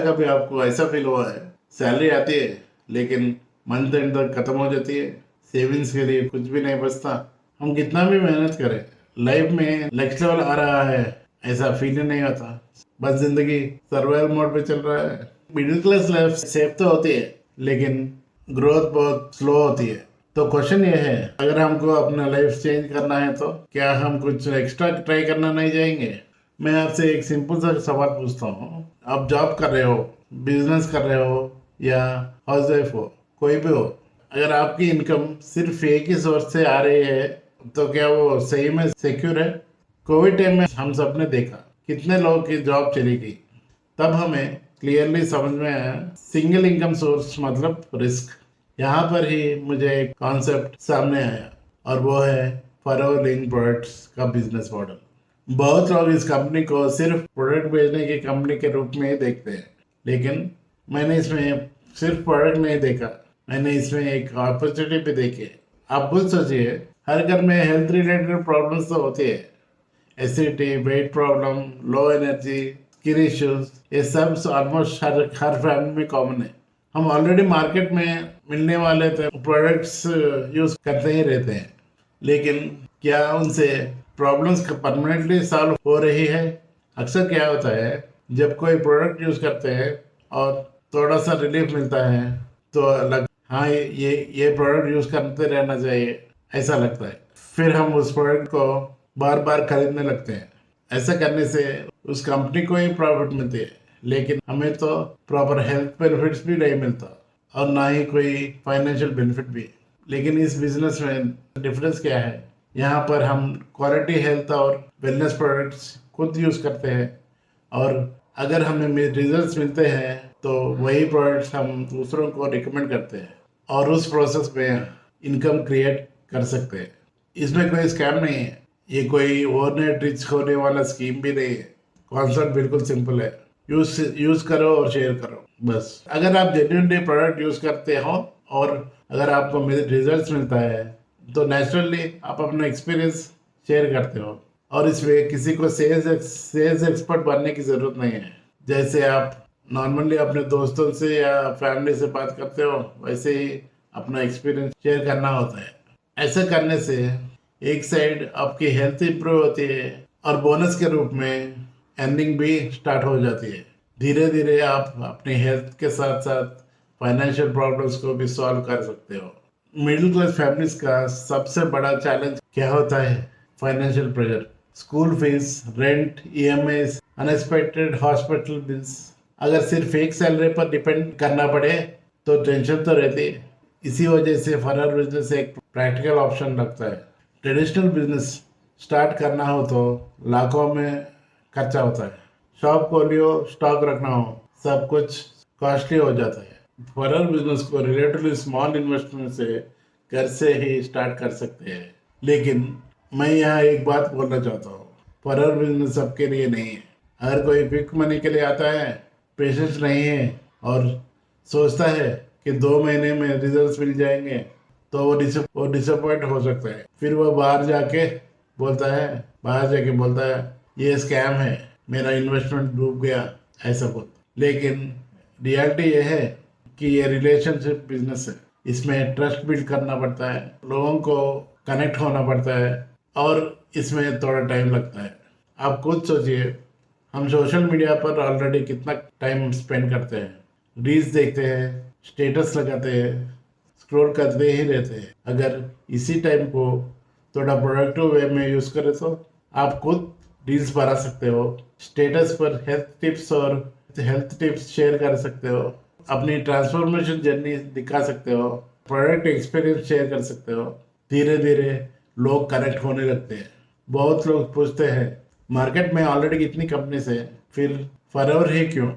कभी आपको ऐसा फील हुआ है, सैलरी आती है लेकिन मंथ एंड तक खत्म हो जाती है, सेविंग्स के लिए कुछ भी नहीं बचता। हम कितना भी मेहनत करें, लाइफ में नेक्स्ट लेवल आ रहा है ऐसा फील नहीं होता। बस जिंदगी सर्वाइवल मोड पे चल रहा है। मिडिल क्लास लाइफ सेफ तो होती है लेकिन ग्रोथ बहुत स्लो होती है। तो क्वेश्चन ये है, अगर हमको अपना लाइफ चेंज करना है तो क्या हम कुछ एक्स्ट्रा ट्राई करना नहीं जाएंगे? मैं आपसे एक सिंपल सा सवाल पूछता हूँ। आप जॉब कर रहे हो, बिजनेस कर रहे हो या हाउसवाइफ हो, कोई भी हो, अगर आपकी इनकम सिर्फ एक ही सोर्स से आ रही है तो क्या वो सही में सिक्योर है? कोविड टाइम में हम सब ने देखा कितने लोगों की जॉब चली गई। तब हमें क्लियरली समझ में आया सिंगल इनकम सोर्स मतलब रिस्क। यहाँ पर ही मुझे एक कॉन्सेप्ट सामने आया और वो है फॉरएवर लिंक प्रोडक्ट्स का बिजनेस मॉडल। बहुत लोग इस कंपनी को सिर्फ प्रोडक्ट बेचने की कंपनी के रूप में ही देखते हैं, लेकिन मैंने इसमें सिर्फ प्रोडक्ट नहीं देखा, मैंने इसमें एक अपॉर्चुनिटी भी देखी है। आप खुद सोचिए, हर घर में हेल्थ रिलेटेड प्रॉब्लम्स तो होती है, acidity, weight problem, low energy, skin issues, ये सब ऑलमोस्ट हर फैमिली में कॉमन है। हम ऑलरेडी मार्केट में मिलने वाले प्रोडक्ट्स यूज करते ही रहते हैं, लेकिन क्या उनसे प्रॉब्लम्स परमानेंटली सॉल्व हो रही है? अक्सर क्या होता है, जब कोई प्रोडक्ट यूज करते हैं और थोड़ा सा रिलीफ मिलता है तो हाँ ये प्रोडक्ट यूज करते रहना चाहिए ऐसा लगता है। फिर हम उस प्रोडक्ट को बार बार खरीदने लगते हैं। ऐसा करने से उस कंपनी को ही प्रॉफिट मिलती है, लेकिन हमें तो प्रॉपर हेल्थ बेनिफिट्स भी नहीं मिलता और ना ही कोई फाइनेंशियल बेनिफिट भी। लेकिन इस बिजनेस में डिफरेंस क्या है? यहाँ पर हम क्वालिटी हेल्थ और वेलनेस प्रोडक्ट्स खुद यूज करते हैं और अगर हमें रिजल्ट्स मिलते हैं तो वही प्रोडक्ट्स हम दूसरों को रिकमेंड करते हैं और उस प्रोसेस में इनकम क्रिएट कर सकते हैं। इसमें कोई स्कैम नहीं है, ये कोई ओवरनाइट रिच होने वाला स्कीम भी नहीं है। कॉन्सेप्ट बिल्कुल सिंपल है, यूज करो और शेयर करो बस। अगर आप जेन्युइनली प्रोडक्ट यूज करते हो और अगर आपको रिजल्ट्स मिलता है तो नेचुरली आप अपना एक्सपीरियंस शेयर करते हो और इसमें किसी को सेल्स एक्सपर्ट बनने की जरूरत नहीं है। जैसे आप नॉर्मली अपने दोस्तों से या फैमिली से बात करते हो, वैसे ही अपना एक्सपीरियंस शेयर करना होता है। ऐसा करने से एक साइड आपकी हेल्थ इंप्रूव होती है और बोनस के रूप में अर्निंग भी स्टार्ट हो जाती है। धीरे धीरे आप अपनी हेल्थ के साथ साथ फाइनेंशियल प्रॉब्लम्स को भी सॉल्व कर सकते हो। मिडिल क्लास फैमिलीज का सबसे बड़ा चैलेंज क्या होता है? Financial pressure, school fees, rent, EMIs, unexpected hospital bills. अगर सिर्फ एक सैलरी पर डिपेंड करना पड़े तो टेंशन तो रहती है। इसी वजह से फर्दर बिजनेस एक प्रैक्टिकल ऑप्शन लगता है। ट्रेडिशनल बिजनेस स्टार्ट करना हो तो लाखों में खर्चा होता है। शॉप खोलियो, स्टॉक रखना हो, सब कुछ कॉस्टली हो जाता है। फर्दर बिजनेस को रिलेटिवली स्मॉल इन्वेस्टमेंट से घर से ही स्टार्ट कर सकते हैं। लेकिन मैं यहाँ एक बात बोलना चाहता हूँ, फर्दर बिजनेस सबके लिए नहीं है। हर कोई क्विक मनी के लिए आता है, पेशेंस नहीं है और सोचता है कि 2 महीने में रिजल्ट्स मिल जाएंगे तो वो डिसअपॉइंट हो सकता है। फिर वो बाहर जाके बोलता है ये स्कैम है, मेरा इन्वेस्टमेंट डूब गया, ऐसा बोल। लेकिन रियलिटी ये है कि ये रिलेशनशिप बिजनेस है, इसमें ट्रस्ट बिल्ड करना पड़ता है, लोगों को कनेक्ट होना पड़ता है और इसमें थोड़ा टाइम लगता है। आप खुद सोचिए, हम सोशल मीडिया पर ऑलरेडी कितना टाइम स्पेंड करते हैं, रील्स देखते हैं, स्टेटस लगाते हैं, स्क्रॉल करते ही रहते हैं। अगर इसी टाइम को थोड़ा प्रोडक्टिव वे में यूज करें तो आप खुद रील्स बना सकते हो, स्टेटस पर हेल्थ टिप्स शेयर कर सकते हो, अपनी ट्रांसफॉर्मेशन जर्नी दिखा सकते हो, प्रोडक्ट एक्सपीरियंस शेयर कर सकते हो। धीरे धीरे लोग कनेक्ट होने लगते हैं। बहुत लोग पूछते हैं मार्केट में ऑलरेडी कितनी कंपनीज है, फिर फॉरएवर ही क्यों?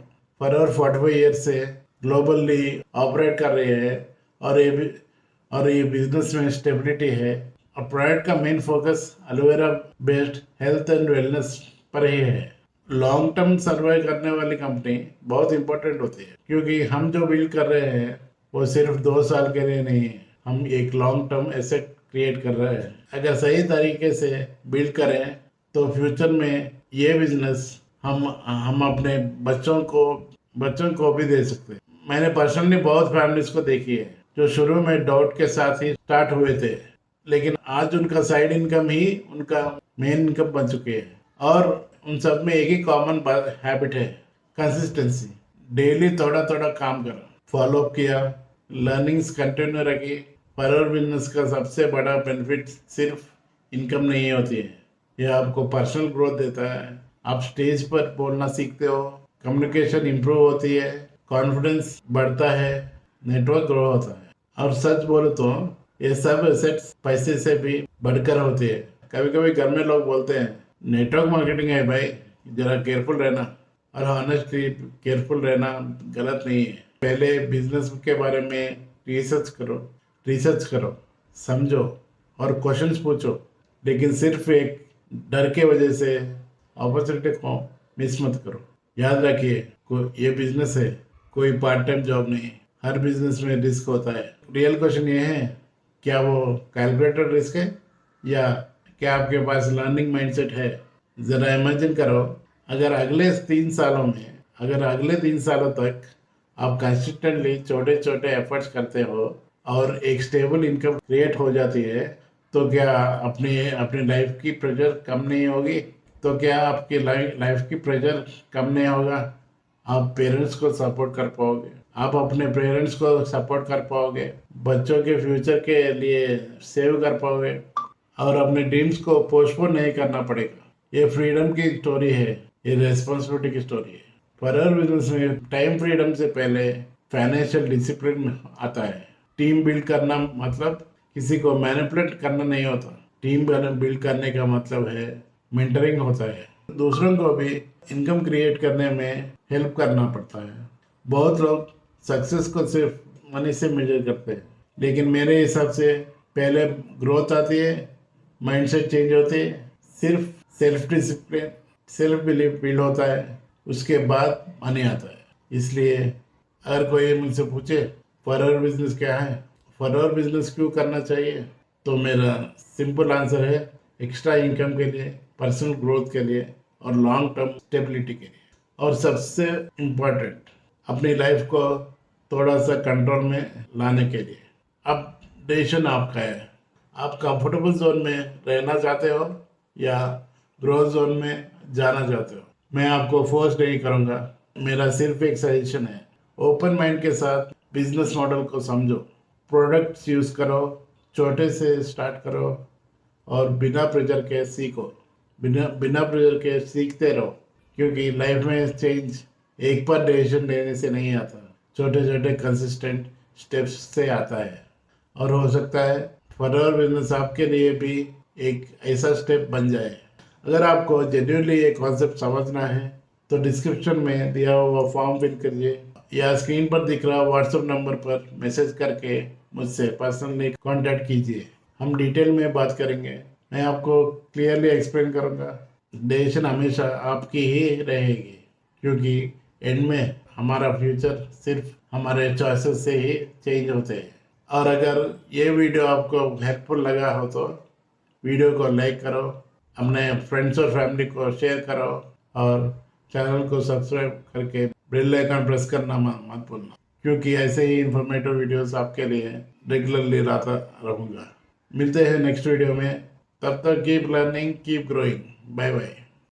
फॉरएवर 45 ईयर्स से ग्लोबली ऑपरेट कर रही है और ये बिजनेस में स्टेबिलिटी है और प्रोडक्ट का main focus aloe vera based health and wellness पर ही है। लॉन्ग टर्म सर्वाइव करने वाली कंपनी बहुत इंपॉर्टेंट होती है, क्योंकि हम जो बिल्ड कर रहे हैं वो सिर्फ 2 साल के लिए नहीं है, हम एक लॉन्ग टर्म एसेट क्रिएट कर रहे हैं। अगर सही तरीके से बिल्ड करें तो फ्यूचर में ये बिजनेस हम अपने बच्चों को बच्चों को भी दे सकते हैं। मैंने पर्सनली बहुत फैमिलीज को देखी है जो शुरू में डाउट के साथ ही स्टार्ट हुए थे, लेकिन आज उनका साइड इनकम ही उनका मेन इनकम बन चुकी है। और उन सब में एक ही कॉमन हैबिट है, कंसिस्टेंसी। डेली थोड़ा थोड़ा काम करो, फॉलो अप किया, लर्निंग्स कंटिन्यू रखी। पर बिजनेस का सबसे बड़ा बेनिफिट सिर्फ इनकम नहीं होती है, यह आपको पर्सनल ग्रोथ देता है। आप स्टेज पर बोलना सीखते हो, कम्युनिकेशन इंप्रूव होती है, कॉन्फिडेंस बढ़ता है, नेटवर्क ग्रो होता है। और सच बोलो तो ये सब एसेट्स पैसे से भी बढ़कर होती है। कभी कभी घर में लोग बोलते हैं नेटवर्क मार्केटिंग है भाई, जरा केयरफुल रहना। और ऑनेस्टली केयरफुल रहना गलत नहीं है। पहले बिजनेस के बारे में रिसर्च करो, समझो और क्वेश्चंस पूछो, लेकिन सिर्फ एक डर के वजह से अपॉर्चुनिटी को मिस मत करो। याद रखिए, ये बिजनेस है, कोई पार्ट टाइम जॉब नहीं। हर बिजनेस में रिस्क होता है। रियल क्वेश्चन ये है, क्या वो कैलकुलेटेड रिस्क है या क्या आपके पास लर्निंग माइंडसेट है? ज़रा इमेजिन करो, अगर अगले 3 सालों तक आप कंसिस्टेंटली छोटे छोटे एफर्ट्स करते हो और एक स्टेबल इनकम क्रिएट हो जाती है, तो क्या अपनी लाइफ की प्रेशर कम नहीं होगी? तो क्या आपकी लाइफ की प्रेशर कम नहीं होगा? आप पेरेंट्स को सपोर्ट कर पाओगे, आप अपने पेरेंट्स को सपोर्ट कर पाओगे, बच्चों के फ्यूचर के लिए सेव कर पाओगे और अपने ड्रीम्स को पोस्टपोन नहीं करना पड़ेगा। ये फ्रीडम की स्टोरी है, ये रेस्पॉन्सिबिलिटी की स्टोरी है। फॉर बिजनेस में टाइम फ्रीडम से पहले फाइनेंशियल डिसिप्लिन आता है। टीम बिल्ड करना मतलब किसी को मैनिपुलेट करना नहीं होता। टीम बिल्ड करने का मतलब है मेंटरिंग होता है, दूसरों को भी इनकम क्रिएट करने में हेल्प करना पड़ता है। बहुत लोग सक्सेस को सिर्फ मनी से मेजर करते हैं, लेकिन मेरे हिसाब से पहले ग्रोथ आती है, माइंडसेट चेंज होती है, सिर्फ self discipline, self belief build होता है, उसके बाद मनी आता है। इसलिए अगर कोई मुझसे पूछे फॉरवर्ड बिजनेस क्या है, फॉरवर्ड बिजनेस क्यों करना चाहिए, तो मेरा सिंपल आंसर है एक्स्ट्रा इनकम के लिए, पर्सनल ग्रोथ के लिए और लॉन्ग टर्म स्टेबिलिटी के लिए। और सबसे इम्पोर्टेंट, अपनी लाइफ को थोड़ा सा कंट्रोल में लाने के लिए। अब डिसीजन आपका है, आप कंफर्टेबल जोन में रहना चाहते हो या ग्रोथ जोन में जाना चाहते हो। मैं आपको फोर्स नहीं करूँगा, मेरा सिर्फ एक सजेशन है। ओपन माइंड के साथ बिजनेस मॉडल को समझो, प्रोडक्ट्स यूज़ करो, छोटे से स्टार्ट करो और बिना प्रेशर के सीखो, बिना प्रेशर के सीखते रहो। क्योंकि लाइफ में चेंज एक बार डिसीजन लेने से नहीं आता, छोटे छोटे कंसिस्टेंट स्टेप्स से आता है। और हो सकता है फॉरवर्ड बिजनेस आपके लिए भी एक ऐसा स्टेप बन जाए। अगर आपको जेन्युइनली ये कॉन्सेप्ट समझना है तो डिस्क्रिप्शन में दिया हुआ फॉर्म फिल करिए या स्क्रीन पर दिख रहा व्हाट्सएप नंबर पर मैसेज करके मुझसे पर्सनली कांटेक्ट कीजिए। हम डिटेल में बात करेंगे, मैं आपको क्लियरली एक्सप्लेन करूँगा। डिसीजन हमेशा आपकी ही रहेगी, क्योंकि एंड में हमारा फ्यूचर सिर्फ हमारे चॉइसेस से ही चेंज होते हैं। और अगर ये वीडियो आपको हेल्पफुल लगा हो तो वीडियो को लाइक करो, अपने फ्रेंड्स और फैमिली को शेयर करो और चैनल को सब्सक्राइब करके बेल आइकन प्रेस करना मत भूलना, क्योंकि ऐसे ही इंफॉर्मेटिव वीडियोस आपके लिए रेगुलरली लाता रहूँगा। मिलते हैं नेक्स्ट वीडियो में, तब तक keep learning, keep growing. Bye bye.